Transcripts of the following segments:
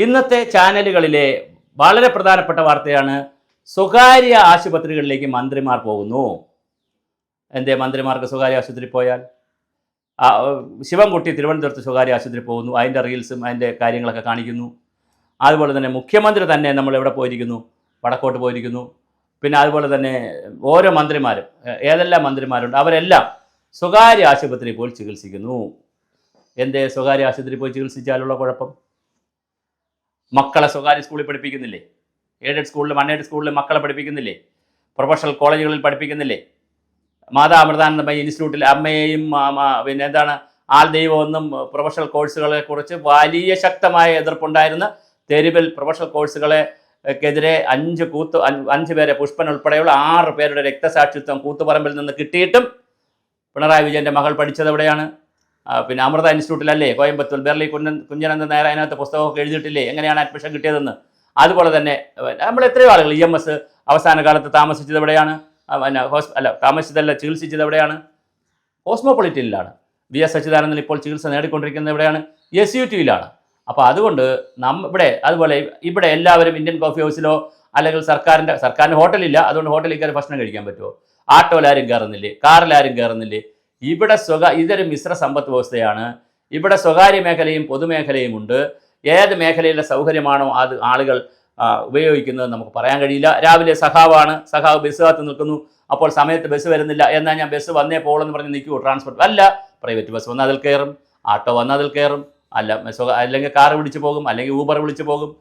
ഇന്നത്തെ ചാനലുകളിലെ വളരെ പ്രധാനപ്പെട്ട വാർത്തയാണ് സ്വകാര്യ ആശുപത്രികളിലേക്ക് മന്ത്രിമാർ പോകുന്നു. എന്തേ മന്ത്രിമാർക്ക് സ്വകാര്യ ആശുപത്രി പോയാൽ? ശിവൻകുട്ടി തിരുവനന്തപുരത്ത് സ്വകാര്യ ആശുപത്രി പോകുന്നു, അതിൻ്റെ റീൽസും അതിൻ്റെ കാര്യങ്ങളൊക്കെ കാണിക്കുന്നു. അതുപോലെ തന്നെ മുഖ്യമന്ത്രി തന്നെ നമ്മൾ എവിടെ പോയിരിക്കുന്നു? വടക്കോട്ട് പോയിരിക്കുന്നു. പിന്നെ അതുപോലെ തന്നെ ഓരോ മന്ത്രിമാരും, ഏതെല്ലാം മന്ത്രിമാരുണ്ട് അവരെല്ലാം സ്വകാര്യ ആശുപത്രിയിൽ പോയി ചികിത്സിക്കുന്നു. എന്തേ സ്വകാര്യ ആശുപത്രിയിൽ പോയി ചികിത്സിച്ചാലുള്ള കുഴപ്പം? മക്കളെ സ്വകാര്യ സ്കൂളിൽ പഠിപ്പിക്കുന്നില്ലേ? എയ്ഡഡ് സ്കൂളിലും അൺഎയ്ഡഡ് സ്കൂളിലും മക്കളെ പഠിപ്പിക്കുന്നില്ലേ? പ്രൊഫഷണൽ കോളേജുകളിൽ പഠിപ്പിക്കുന്നില്ലേ? മാതാ അമൃതാനന്ദമയി ഇൻസ്റ്റിറ്റ്യൂട്ടിൽ അമ്മയെയും പിന്നെ എന്താണ് ആൾ ദൈവമെന്നും പ്രൊഫഷണൽ കോഴ്സുകളെ കുറിച്ച് വലിയ ശക്തമായ എതിർപ്പുണ്ടായിരുന്ന തെരുവിൽ പ്രൊഫഷണൽ കോഴ്സുകളെക്കെതിരെ 5 പേരെ, പുഷ്പൻ ഉൾപ്പെടെയുള്ള 6 പേരുടെ രക്തസാക്ഷിത്വം കൂത്തുപറമ്പിൽ നിന്ന് കിട്ടിയിട്ടും പിണറായി വിജയൻ്റെ മകൾ പഠിച്ചത് എവിടെയാണ്? പിന്നെ അമൃത ഇൻസ്റ്റിറ്റ്യൂട്ടിലല്ലേ, കോയമ്പത്തൂർ. ബെർലി കുഞ്ഞനന്ദൻ നായർ അതിനകത്ത് പുസ്തകമൊക്കെ എഴുതിയിട്ടില്ലേ എങ്ങനെയാണ് അഡ്മിഷൻ കിട്ടിയതെന്ന്? അതുപോലെ തന്നെ നമ്മൾ എത്രയോ ആളുകൾ EMS അവസാന കാലത്ത് താമസിച്ചത് എവിടെയാണ്? താമസിച്ചതല്ല, ചികിത്സിച്ചത് എവിടെയാണ്? കോസ്മോപൊളിറ്റനിലാണ്. VS അച്യുതാനന്ദൻ ഇപ്പോൾ ചികിത്സ നേടിക്കൊണ്ടിരിക്കുന്നത് എവിടെയാണ്? SUTയിലാണ്. അപ്പോൾ അതുകൊണ്ട് അതുപോലെ ഇവിടെ എല്ലാവരും ഇന്ത്യൻ കോഫി ഹൗസിലോ അല്ലെങ്കിൽ സർക്കാരിൻ്റെ ഹോട്ടലില്ല, അതുകൊണ്ട് ഹോട്ടലിൽ കയറി ഭക്ഷണം കഴിക്കാൻ പറ്റുമോ? ആട്ടോയിലാരും കയറുന്നില്ലേ? കാറിലാരും കയറുന്നില്ലേ? ഇവിടെ ഇതൊരു മിശ്ര സമ്പദ് വ്യവസ്ഥയാണ്. ഇവിടെ സ്വകാര്യ മേഖലയും പൊതുമേഖലയും ഉണ്ട്. ഏത് മേഖലയിലെ സൗകര്യമാണോ അത് ആളുകൾ ഉപയോഗിക്കുന്നത് നമുക്ക് പറയാൻ കഴിയില്ല. രാവിലെ സഖാവ് ബസ് കാത്ത് നിൽക്കുന്നു, അപ്പോൾ സമയത്ത് ബസ് വരുന്നില്ല, എന്നാൽ ഞാൻ ബസ് വന്നേ പോളെന്ന് പറഞ്ഞ് നിൽക്കുമോ? ട്രാൻസ്പോർട്ട് അല്ല, പ്രൈവറ്റ് ബസ് വന്നാൽ അതിൽ കയറും, ആട്ടോ വന്നാൽ അതിൽ കയറും, അല്ലെങ്കിൽ കാർ വിളിച്ച് പോകും, അല്ലെങ്കിൽ ഊബർ വിളിച്ച് പോകും.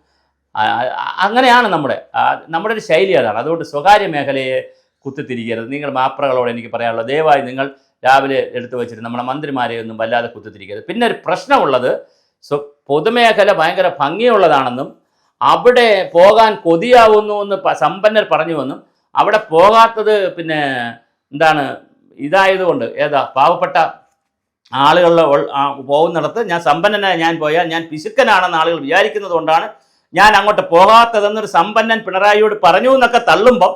അങ്ങനെയാണ് നമ്മുടെ ഒരു ശൈലി അതാണ്. അതുകൊണ്ട് സ്വകാര്യ മേഖലയെ കുത്തിത്തിരിക്കരുത്. നിങ്ങൾ മാപ്രകളോട് എനിക്ക് പറയാനുള്ളത്, ദയവായി നിങ്ങൾ രാവിലെ എടുത്തു വെച്ചിട്ട് നമ്മുടെ മന്ത്രിമാരെ ഒന്നും വല്ലാതെ കുത്തിത്തിരിക്കരുത്. പിന്നെ ഒരു പ്രശ്നമുള്ളത്, പൊതുമേഖല ഭയങ്കര ഭംഗിയുള്ളതാണെന്നും അവിടെ പോകാൻ കൊതിയാവുന്നു എന്ന് സമ്പന്നർ പറഞ്ഞുവെന്നും അവിടെ പോകാത്തത് പിന്നെ എന്താണ് ഇതായതുകൊണ്ട്, പാവപ്പെട്ട ആളുകളിൽ പോകുന്നിടത്ത് ഞാൻ സമ്പന്നനായി ഞാൻ പോയാൽ ഞാൻ പിശുക്കനാണെന്ന് ആളുകൾ വിചാരിക്കുന്നത് കൊണ്ടാണ് ഞാൻ അങ്ങോട്ട് പോകാത്തതെന്നൊരു സമ്പന്നൻ പിണറായിയോട് പറഞ്ഞു എന്നൊക്കെ തള്ളുമ്പം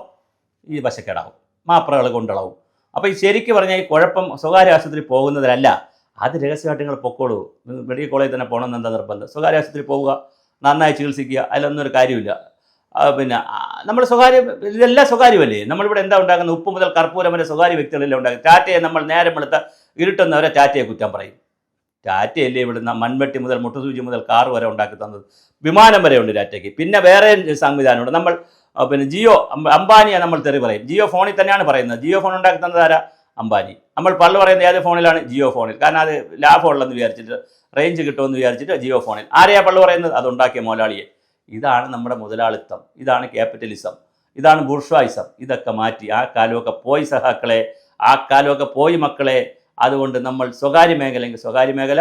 ഈ വശക്കേടാവും, മാപ്രകൾ കൊണ്ടിളവും. അപ്പോൾ ഈ ശരിക്ക് പറഞ്ഞാൽ ഈ കുഴപ്പം സ്വകാര്യ ആശുപത്രി പോകുന്നതിലല്ല, അത് രഹസ്യമായിട്ട് നിങ്ങൾ പൊക്കോളൂ. മെഡിക്കൽ കോളേജിൽ തന്നെ പോകണമെന്ന് എന്താ നിർബന്ധം? സ്വകാര്യ ആശുപത്രി പോവുക, നന്നായി ചികിത്സിക്കുക, അതിലൊന്നും ഒരു കാര്യമില്ല. പിന്നെ നമ്മൾ ഇതെല്ലാം സ്വകാര്യമല്ലേ? നമ്മളിവിടെ എന്താ ഉണ്ടാക്കുന്നത്? ഉപ്പ് മുതൽ കർപ്പൂരം വരെ സ്വകാര്യ വ്യക്തികളെല്ലാം ഉണ്ടാക്കുന്നത്. ടാറ്റയെ നമ്മൾ നേരം വെളുത്ത ഇരുട്ടുന്നവരെ ടാറ്റയെ കുറ്റം പറയും. ടാറ്റയല്ലേ ഇവിടുന്ന് മൺവെട്ടി മുതൽ മുട്ടുസൂചി മുതൽ കാർ വരെ ഉണ്ടാക്കി തന്നത്, വിമാനം വരെ ഉണ്ട് ടാറ്റയ്ക്ക്. പിന്നെ വേറെ സംവിധാനമുണ്ട്. നമ്മൾ പിന്നെ അംബാനിയെ നമ്മൾ തെറി പറയും. ജിയോ ഫോണിൽ തന്നെയാണ് പറയുന്നത്. ജിയോ ഫോൺ ഉണ്ടാക്കി തന്നത് ആരാ? അംബാനി. നമ്മൾ പള്ളു പറയുന്നത് ഏത് ഫോണിലാണ്? ജിയോ ഫോണിൽ. കാരണം അത് ലാഭമുള്ളതെന്ന് വിചാരിച്ചിട്ട്, റേഞ്ച് കിട്ടുമെന്ന് വിചാരിച്ചിട്ട് ജിയോ ഫോണിൽ. ആരെയാ പള്ളു പറയുന്നത്? അതുണ്ടാക്കിയ മുതലാളിയെ. ഇതാണ് നമ്മുടെ മുതലാളിത്തം, ഇതാണ് ക്യാപിറ്റലിസം, ഇതാണ് ബൂർഷ്വായിസം. ഇതൊക്കെ മാറ്റി ആ കാലമൊക്കെ പോയി സഹാക്കളെ, ആ കാലമൊക്കെ പോയി മക്കളെ. അതുകൊണ്ട് നമ്മൾ സ്വകാര്യ മേഖലയെങ്കിൽ സ്വകാര്യ മേഖല,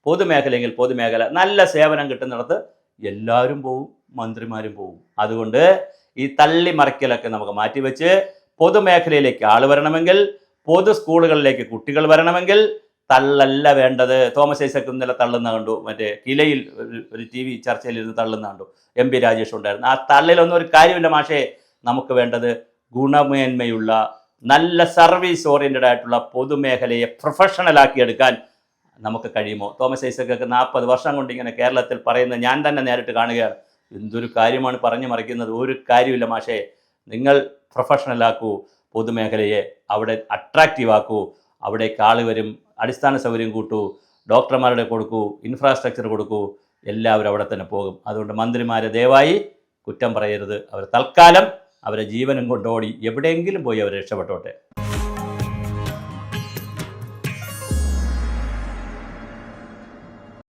പൊതുമേഖലയെങ്കിൽ പൊതുമേഖല. നല്ല സേവനം കിട്ടുന്നിടത്ത് എല്ലാവരും പോവും, മന്ത്രിമാരും പോവും. അതുകൊണ്ട് ഈ തള്ളിമറിക്കലൊക്കെ നമുക്ക് മാറ്റിവെച്ച് പൊതുമേഖലയിലേക്ക് ആൾ വരണമെങ്കിൽ, പൊതു സ്കൂളുകളിലേക്ക് കുട്ടികൾ വരണമെങ്കിൽ തള്ളല്ല വേണ്ടത്. തോമസ് ഐസക് ഇന്നലെ തള്ളുന്ന കണ്ടു, മറ്റേ കിലയിൽ ഒരു TV ചർച്ചയിലിരുന്ന് തള്ളുന്ന കണ്ടു. MP രാജേഷ് ഉണ്ടായിരുന്നു. ആ തള്ളിലൊന്നും ഒരു കാര്യമില്ല മാഷേ. നമുക്ക് വേണ്ടത് ഗുണമേന്മയുള്ള നല്ല സർവീസ് ഓറിയൻറ്റഡ് ആയിട്ടുള്ള പൊതുമേഖലയെ പ്രൊഫഷണലാക്കി എടുക്കാൻ നമുക്ക് കഴിയുമോ? തോമസ് ഐസക്കൊക്കെ 40 വർഷം കൊണ്ട് ഇങ്ങനെ കേരളത്തിൽ പറയുന്നത് ഞാൻ തന്നെ നേരിട്ട് കാണുകയാണ്. എന്തൊരു കാര്യമാണ് പറഞ്ഞു മറിക്കുന്നത്? ഒരു കാര്യമില്ല മാഷേ. നിങ്ങൾ പ്രൊഫഷണലാക്കൂ പൊതുമേഖലയെ, അവിടെ അട്രാക്റ്റീവ് ആക്കൂ, അവിടേക്ക് ആൾ വരും, അടിസ്ഥാന സൗകര്യം കൂട്ടൂ, ഡോക്ടർമാരുടെ കൊടുക്കൂ, ഇൻഫ്രാസ്ട്രക്ചർ കൊടുക്കൂ, എല്ലാവരും അവിടെ തന്നെ പോകും. അതുകൊണ്ട് മന്ത്രിമാരെ ദയവായി കുറ്റം പറയരുത്. അവർ തൽക്കാലം അവരെ ജീവനും കൊണ്ടോടി എവിടെയെങ്കിലും പോയി അവർ രക്ഷപ്പെട്ടോട്ടെ.